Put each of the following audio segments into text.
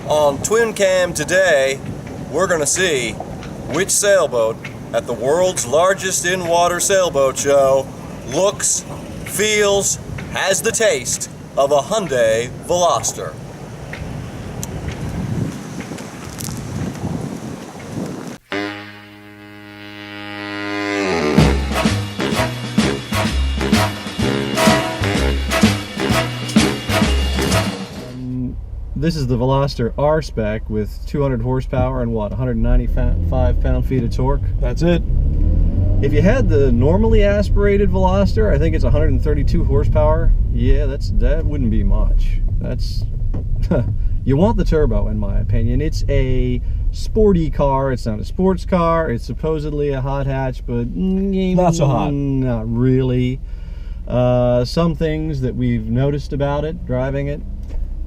On Twin Cam today, we're going to see which sailboat at the world's largest in-water sailboat show looks, feels, has the taste of a Hyundai Veloster. This is the Veloster R Spec with 200 horsepower and what, 195 pound-feet of torque. That's it. If you had the normally aspirated Veloster, I think it's 132 horsepower. Yeah, that wouldn't be much. That's you want the turbo, in my opinion. It's a sporty car. It's not a sports car. It's supposedly a hot hatch, but not so hot. Not really. Some things that we've noticed about it driving it.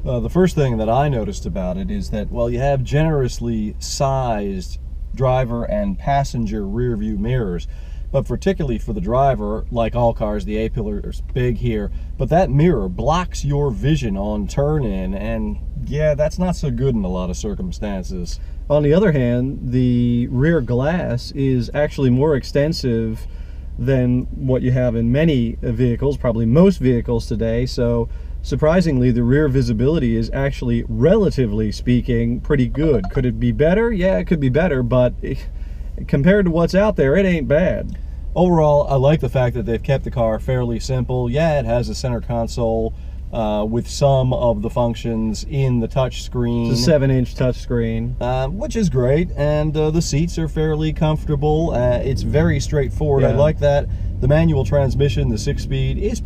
The first thing that I noticed about it is that, well, you have generously sized driver and passenger rear view mirrors, but particularly for the driver, like all cars, the A-pillar is big here, but that mirror blocks your vision on turn-in, and yeah, that's not so good in a lot of circumstances. On the other hand, the rear glass is actually more extensive than what you have in many vehicles, probably most vehicles today, so surprisingly, the rear visibility is actually, relatively speaking, pretty good. Could it be better? Yeah, it could be better, but compared to what's out there, it ain't bad. Overall, I like the fact that they've kept the car fairly simple. Yeah, it has a center console with some of the functions in the touch screen. It's a 7-inch touch screen. Which is great, and the seats are fairly comfortable. It's very straightforward. Yeah. I like that. The manual transmission, the 6-speed, is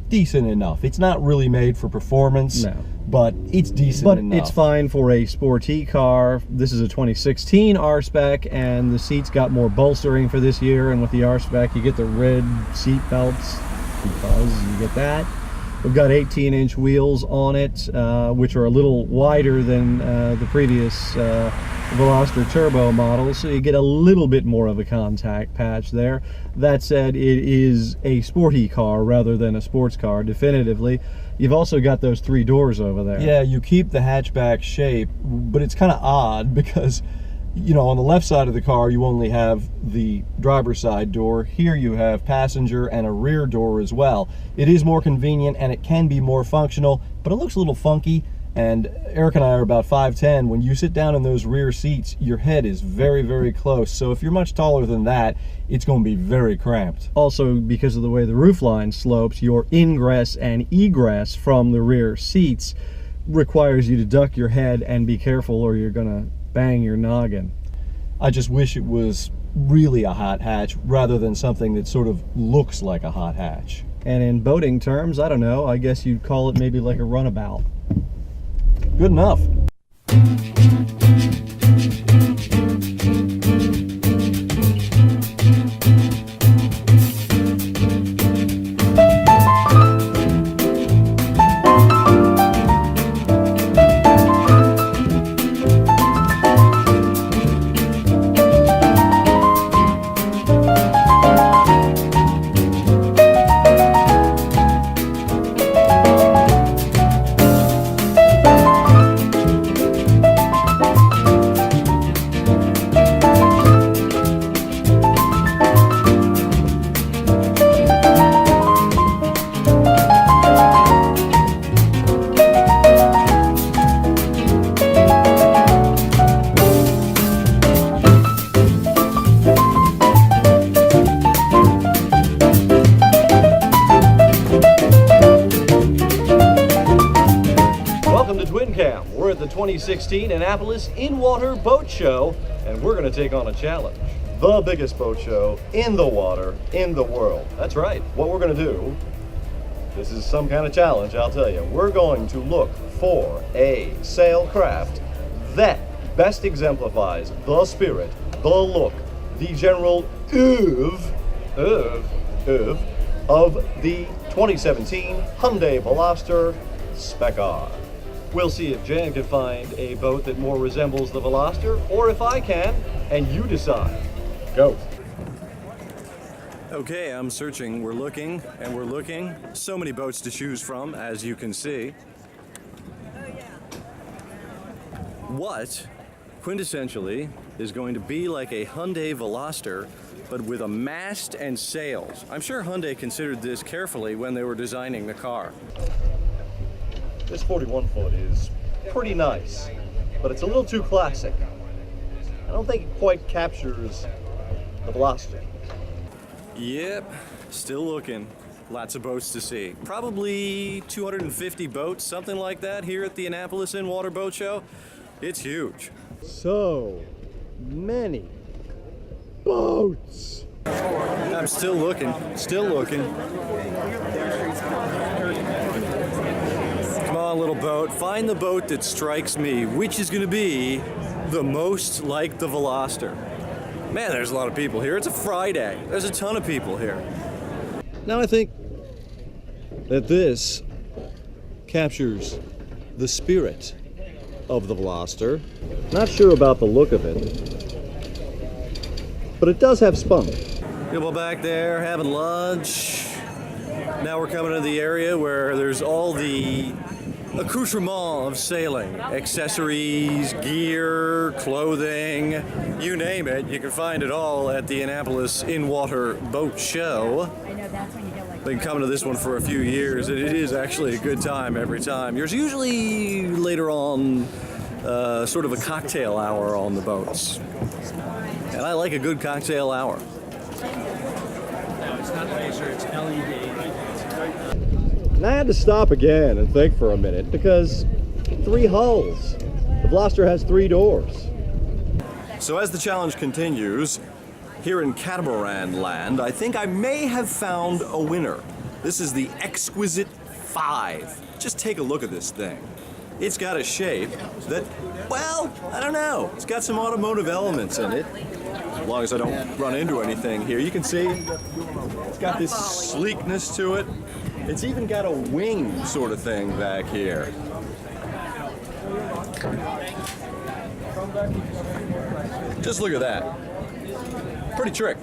decent enough. It's not really made for performance, no, but it's decent enough. But it's fine for a sporty car. This is a 2016 R Spec, and the seats got more bolstering for this year, and with the R Spec you get the red seat belts because you get that. We've got 18-inch wheels on it, which are a little wider than the previous Veloster Turbo model, so you get a little bit more of a contact patch there. That said, it is a sporty car rather than a sports car, definitively. You've also got those 3 doors over there. Yeah, you keep the hatchback shape, but it's kind of odd because, you know, on the left side of the car you only have the driver's side door. Here you have passenger and a rear door as well. It is more convenient and it can be more functional, but it looks a little funky. And Eric and I are about 5'10". When you sit down in those rear seats, your head is very, very close. So if you're much taller than that, it's going to be very cramped. Also, because of the way the roofline slopes, your ingress and egress from the rear seats requires you to duck your head and be careful or you're going to bang your noggin. I just wish it was really a hot hatch rather than something that sort of looks like a hot hatch. And in boating terms, I don't know, I guess you'd call it maybe like a runabout. Good enough. We're at the 2016 Annapolis In-Water Boat Show, and we're going to take on a challenge. The biggest boat show in the water in the world. That's right. What we're going to do, this is some kind of challenge, I'll tell you. We're going to look for a sail craft that best exemplifies the spirit, the look, the general of the 2017 Hyundai Veloster Spec R. We'll see if Jan can find a boat that more resembles the Veloster, or if I can, and you decide. Go. Okay, I'm searching, we're looking, and we're looking. So many boats to choose from, as you can see. what quintessentially is going to be like a Hyundai Veloster, but with a mast and sails. I'm sure Hyundai considered this carefully when they were designing the car. This 41 foot is pretty nice, but it's a little too classic. I don't think it quite captures the Veloster. Yep, still looking. Lots of boats to see. Probably 250 boats, something like that, here at the Annapolis In-Water Boat Show. It's huge. So many boats. I'm still looking, still looking. Come on, little boat. Find the boat that strikes me, which is going to be the most like the Veloster. Man, there's a lot of people here. It's a Friday. There's a ton of people here. Now I think that this captures the spirit of the Veloster. Not sure about the look of it, but it does have spunk. People back there having lunch. Now we're coming to the area where there's all the accoutrement of sailing. Accessories, gear, clothing, you name it. You can find it all at the Annapolis In-Water Boat Show. Been coming to this one for a few years, and it is actually a good time every time. There's usually later on sort of a cocktail hour on the boats. And I like a good cocktail hour. No, it's not laser, it's LED. And I had to stop again and think for a minute because 3 hulls. The Veloster has 3 doors. So as the challenge continues, here in catamaran land, I think I may have found a winner. This is the Exquisite 5. Just take a look at this thing. It's got a shape that, well, I don't know. It's got some automotive elements in it. As long as I don't run into anything here. You can see it's got this sleekness to it. It's even got a wing sort of thing back here. Just look at that. Pretty trick.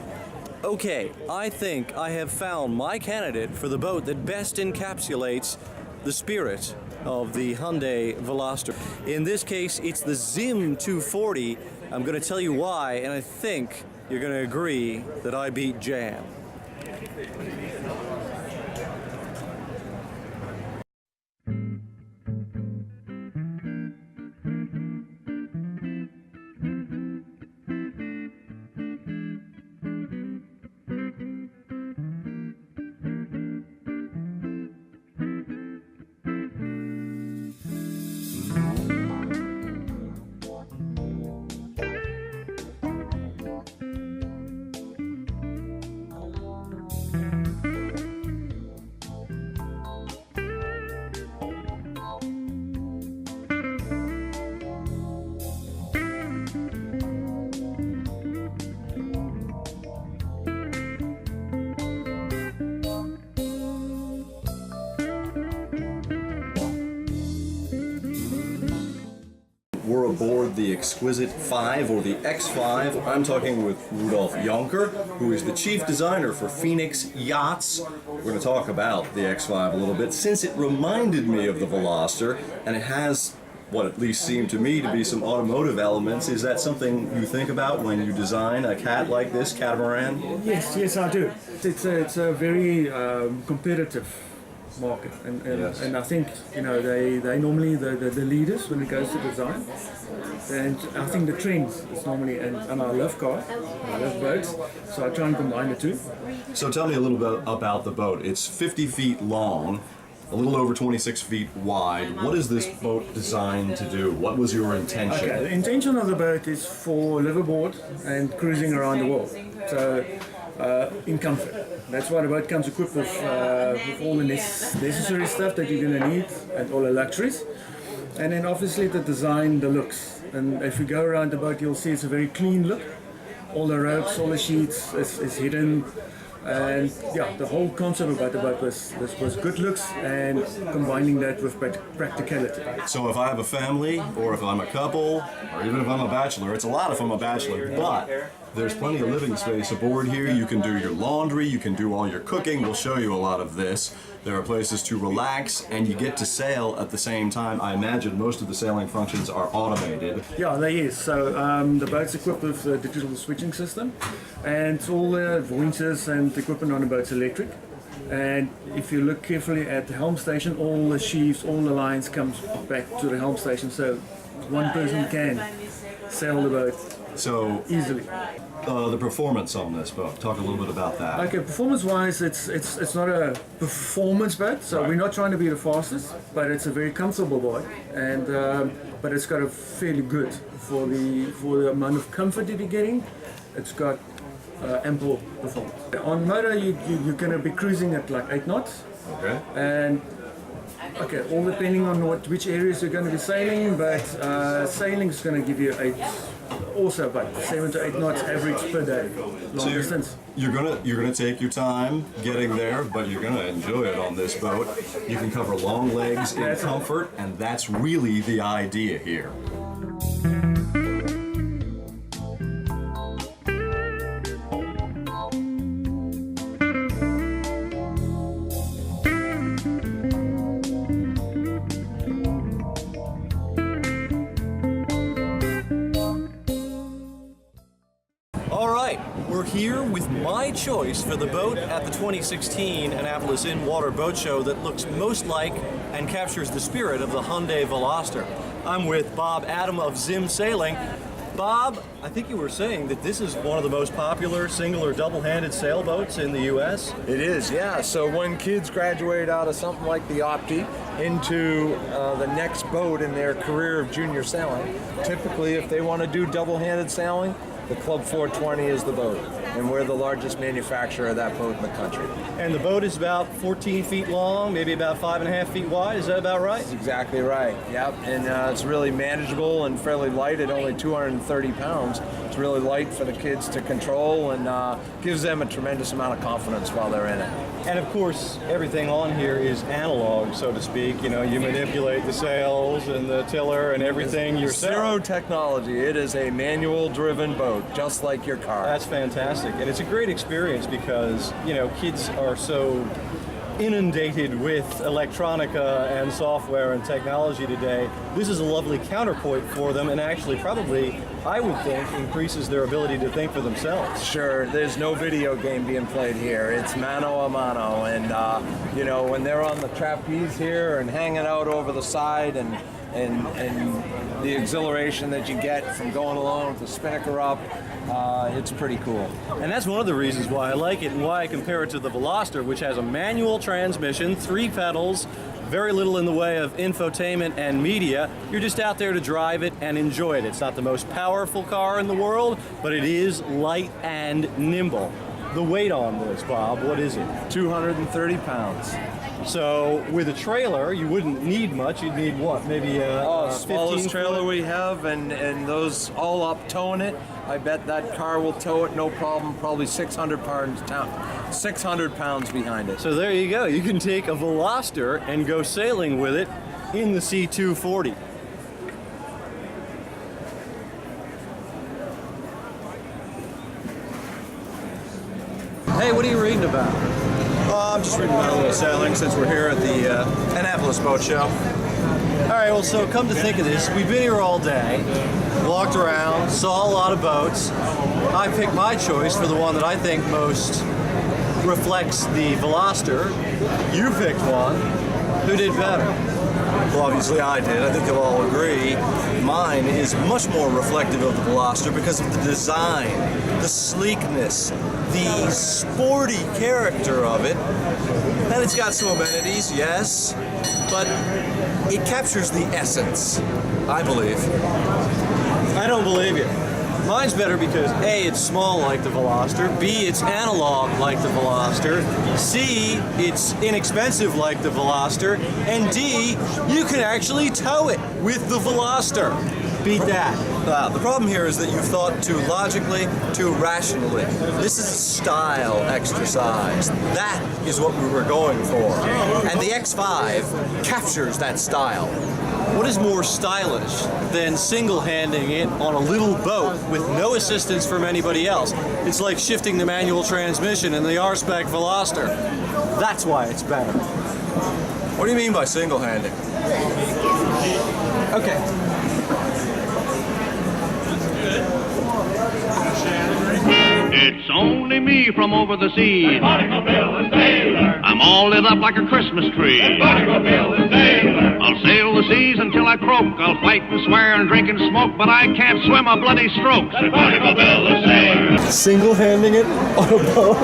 Okay, I think I have found my candidate for the boat that best encapsulates the spirit of the Hyundai Veloster. In this case, it's the Zim 240. I'm going to tell you why, and I think you're going to agree that I beat Jam. We're aboard the Exquisite 5 or the X5. I'm talking with Rudolf Jonker, who is the chief designer for Phoenix Yachts. We're going to talk about the X5 a little bit, since it reminded me of the Veloster, and it has what at least seemed to me to be some automotive elements. Is that something you think about when you design a cat like this, catamaran? Yes, I do. It's a very competitive market, and I think they normally the leaders when it goes to design, and I think the trends is normally, and I love cars, I love boats, so I try and combine the two. So tell me a little bit about the boat. It's 50 feet long, a little over 26 feet wide. What is this boat designed to do? What was your intention? Okay, the intention of the boat is for liveaboard and cruising around the world, so in comfort. That's why the boat comes equipped with all the necessary stuff that you're going to need and all the luxuries. And then obviously the design, the looks. And if you go around the boat, you'll see it's a very clean look. All the ropes, all the sheets is hidden. And yeah, the whole concept about the boat was good looks and combining that with practicality. So if I have a family, or if I'm a couple, or even if I'm a bachelor, it's a lot if I'm a bachelor, but There's plenty of living space aboard here. You can do your laundry, you can do all your cooking. We'll show you a lot of this. There are places to relax, and you get to sail at the same time. I imagine most of the sailing functions are automated. Yeah, there is. So the boat's equipped with a digital switching system, and all the winches and equipment on the boat's electric. And if you look carefully at the helm station, all the sheaves, all the lines comes back to the helm station, so one person can sail the boat So easily. the performance on this boat, talk a little bit about that. Okay, performance-wise, it's not a performance boat, so we're not trying to be the fastest, but it's a very comfortable boat, and but it's got a fairly good for the amount of comfort that you're getting. It's got ample performance. On motor, you're going to be cruising at like 8 knots. Okay. And okay, all depending on which areas you're going to be sailing, but sailing is going to give you 8, also about 7 to 8 knots average per day, long distance. You're gonna take your time getting there, but you're gonna enjoy it on this boat. You can cover long legs in comfort, and that's really the idea here. We're here with my choice for the boat at the 2016 Annapolis In-Water Boat Show that looks most like and captures the spirit of the Hyundai Veloster. I'm with Bob Adam of Zim Sailing. Bob, I think you were saying that this is one of the most popular single or double-handed sailboats in the U.S.? It is, yeah. So when kids graduate out of something like the Opti into the next boat in their career of junior sailing, typically if they want to do double-handed sailing, the Club 420 is the boat, and we're the largest manufacturer of that boat in the country. And the boat is about 14 feet long, maybe about 5.5 feet wide, is that about right? That's exactly right, yep. And it's really manageable and fairly light at only 230 pounds. It's really light for the kids to control and gives them a tremendous amount of confidence while they're in it. And of course, everything on here is analog, so to speak. You know, you manipulate the sails and the tiller and everything yourself. Zero technology. It is a manual-driven boat, just like your car. That's fantastic. And it's a great experience because, you know, kids are so inundated with electronica and software and technology today. This is a lovely counterpoint for them, and actually probably, I would think, increases their ability to think for themselves. Sure, there's no video game being played here. It's mano a mano, and you know, when they're on the trapeze here and hanging out over the side and the exhilaration that you get from going along with the spinnaker up, it's pretty cool. And that's one of the reasons why I like it and why I compare it to the Veloster, which has a manual transmission, 3 pedals, very little in the way of infotainment and media. You're just out there to drive it and enjoy it. It's not the most powerful car in the world, but it is light and nimble. The weight on this, Bob, what is it? 230 pounds. So with a trailer, you wouldn't need much. You'd need what? Maybe a smallest trailer we have, and those all up towing it. I bet that car will tow it no problem. Probably 600 pounds behind it. So there you go. You can take a Veloster and go sailing with it in the C240. Hey, what are you reading about? I'm just reading about a little sailing since we're here at the Annapolis Boat Show. All right, well, so come to think of this, we've been here all day, walked around, saw a lot of boats. I picked my choice for the one that I think most reflects the Veloster. You picked one. Who did better? Well, obviously I did. I think you'll all agree. Mine is much more reflective of the Veloster because of the design, the sleekness, the sporty character of it. And it's got some amenities, yes, but it captures the essence, I believe. I don't believe you. Mine's better because A, it's small like the Veloster, B, it's analog like the Veloster, C, it's inexpensive like the Veloster, and D, you can actually tow it with the Veloster. Beat that. The problem here is that you've thought too logically, too rationally. This is a style exercise. That is what we were going for. And the X5 captures that style. what is more stylish than single-handing it on a little boat with no assistance from anybody else? It's like shifting the manual transmission in the R Spec Veloster. That's why it's better. What do you mean by single-handed? Okay. It's only me from over the sea. Barnacle Bill the sailor. I'm all lit up like a Christmas tree. Barnacle Bill the sailor. I'll sail the seas until I croak. I'll fight and swear and drink and smoke, but I can't swim a bloody stroke. That's Barnacle Bill the sailor. Single-handing it on a boat.